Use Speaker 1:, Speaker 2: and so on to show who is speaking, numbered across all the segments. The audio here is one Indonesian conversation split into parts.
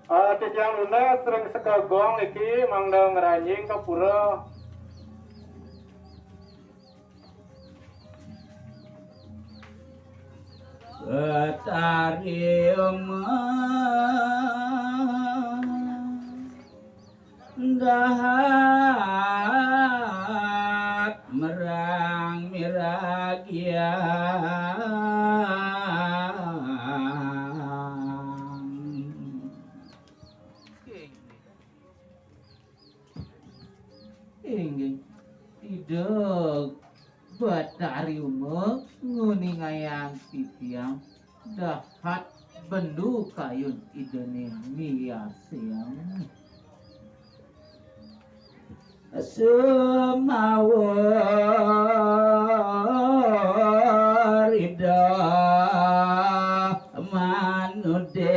Speaker 1: Titiang lunas sering sekegong iki mangda ngeranjing ke pura.
Speaker 2: Betari dahat merang miragian ingin tidak Betari nguning ayang titiang dahat bendu kayun idene miasiang semawar ida manude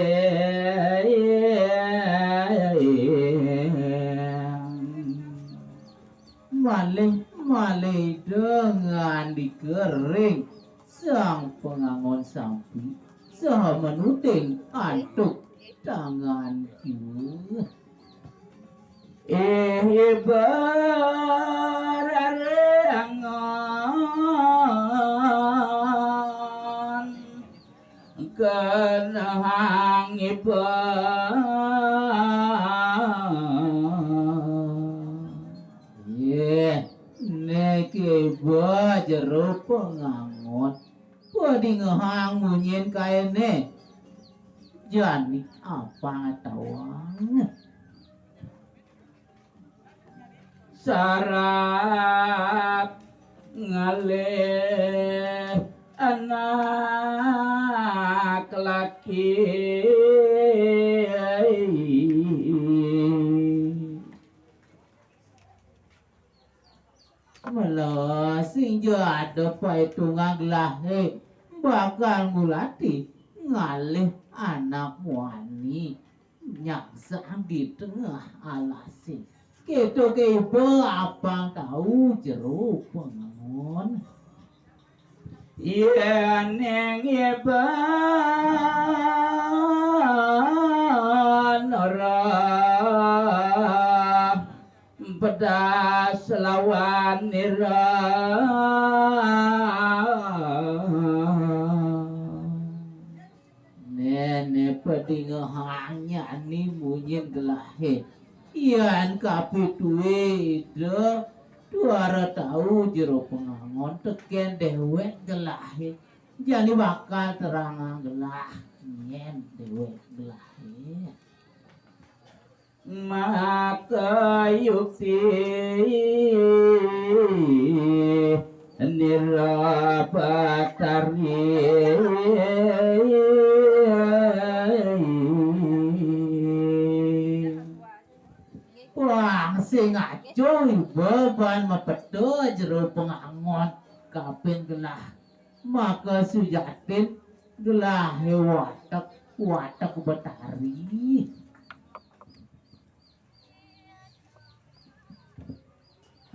Speaker 2: malih dengan dikering sang pengangon sampi saha menuding antuk tangan kieu berarengon kenahang niki jero pengangon padi ngehang munyin kaene jani apa tawang sarat ngalih anak laki malah sing ada pai tungang lahe bakal ngulati ngalih anak wani nyaksa di tengah alasi gitu ke apa tahu jeruk pengangon iya neng iban orang pedas lawan nira nenek pedingahanya ni munyin gelahe ian kapi tuwe ide duara tahu jero pengangon teken dewek gelahe jadi bakal terangang gelah nyen dewek gelahe maka yukti nirapatari wang sing acuy beban mepedo jero pengangon kapin gelah maka sujatin gelah watak betari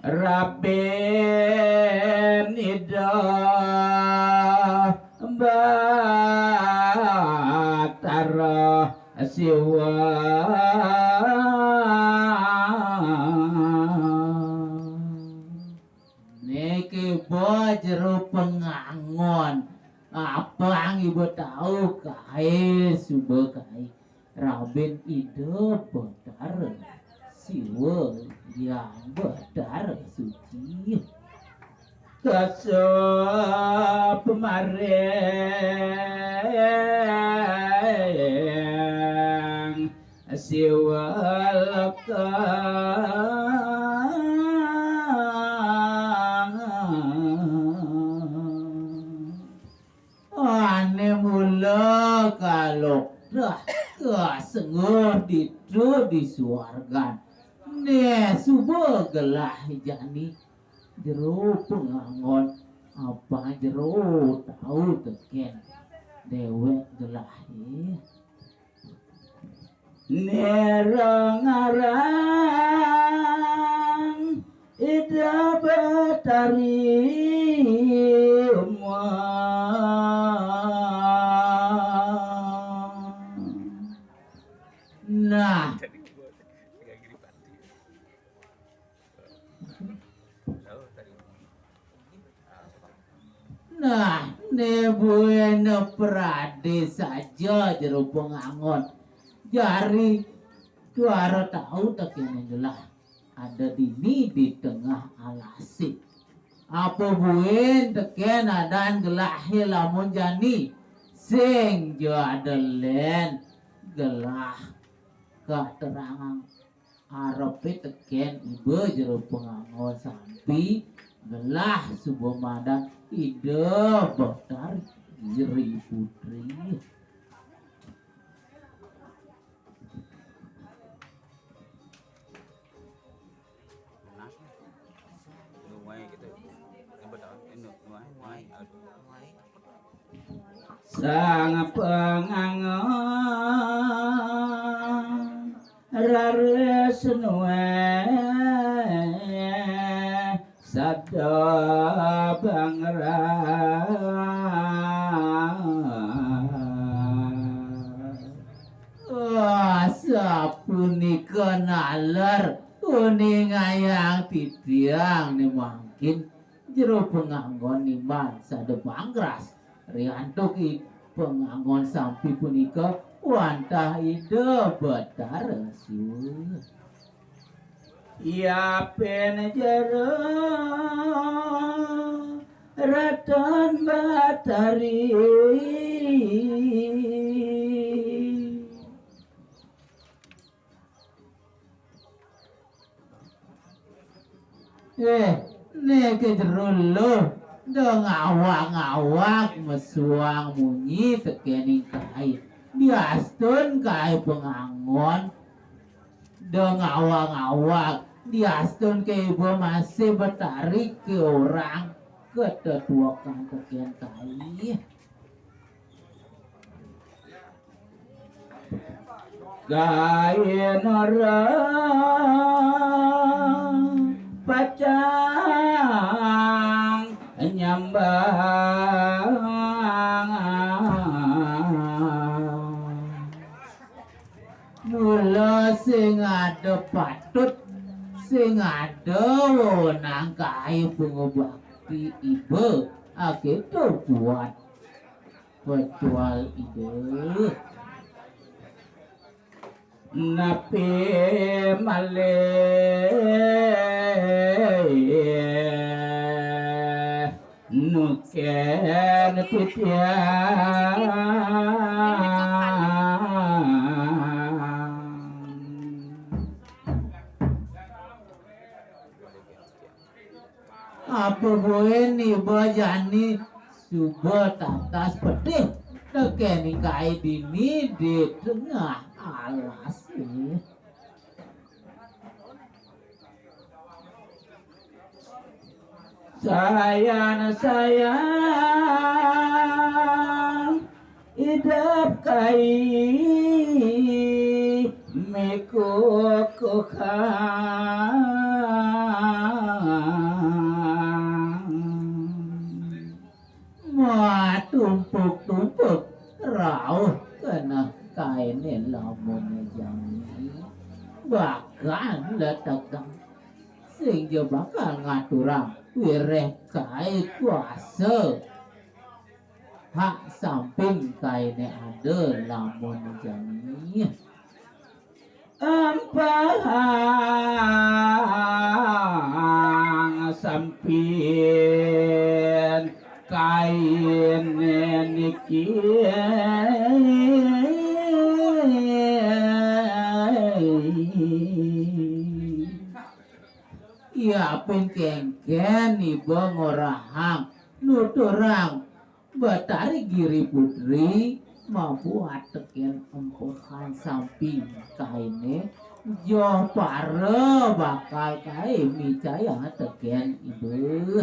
Speaker 2: Rabbin ida batara siwa niki bojero pengangon apa ang ibu tahu kai subuh kai Rabbin ida batara siwa yang badar suci kasop mareng siwalakang ane mula kalau dah kesenguh di suargan ne subuh gelah jani jero pengangon apa jero tahu teken dewek gelah nerangarang ida betari Nah, nebuena prade saja jero pengangon. Jari juara tahu tak yang gelah ada dini di tengah alasik. Apa buen teken adan gelah lamun jani sing jo adelen gelah keterangan arepe teken ibe jero pengangon sampi gelah subuh madan ide bakar giri putri. Sang pengangon rares nuwe sabda bangra sapunika nalar kuning ayang titiang ni mungkin jero penganggon nimbang sadepang keras riantuk penganggon sampi punika wantah ide betar resul ya pen jero ratan batari nek jerolo dong awak mesuang munyi tekeni kai diastun kai pengangon dong awak diastun ke ibu masih bertarik ke orang ketetuakan tekian kai gaya orang pacang nyambang mula sing ada patut sing ada wenang kai pengobati ibe itu buat virtual ide napi male nuken apa ini bajani subuh tatas pedih tekeni kai dini di tengah alas ini sayang hidup kai mekuk ma tumpuk rauh kena kainin lamun jani bahkan letakkan sehingga bakal ngaturang wireh kai kuasa hak samping kaine ada lamun jani ampang sampin kain niki ya penkengken ibu ngorahang nuturang batari giri putri mampu atekin empuhan samping kaine jo pare bakal kai micaya tekian ibu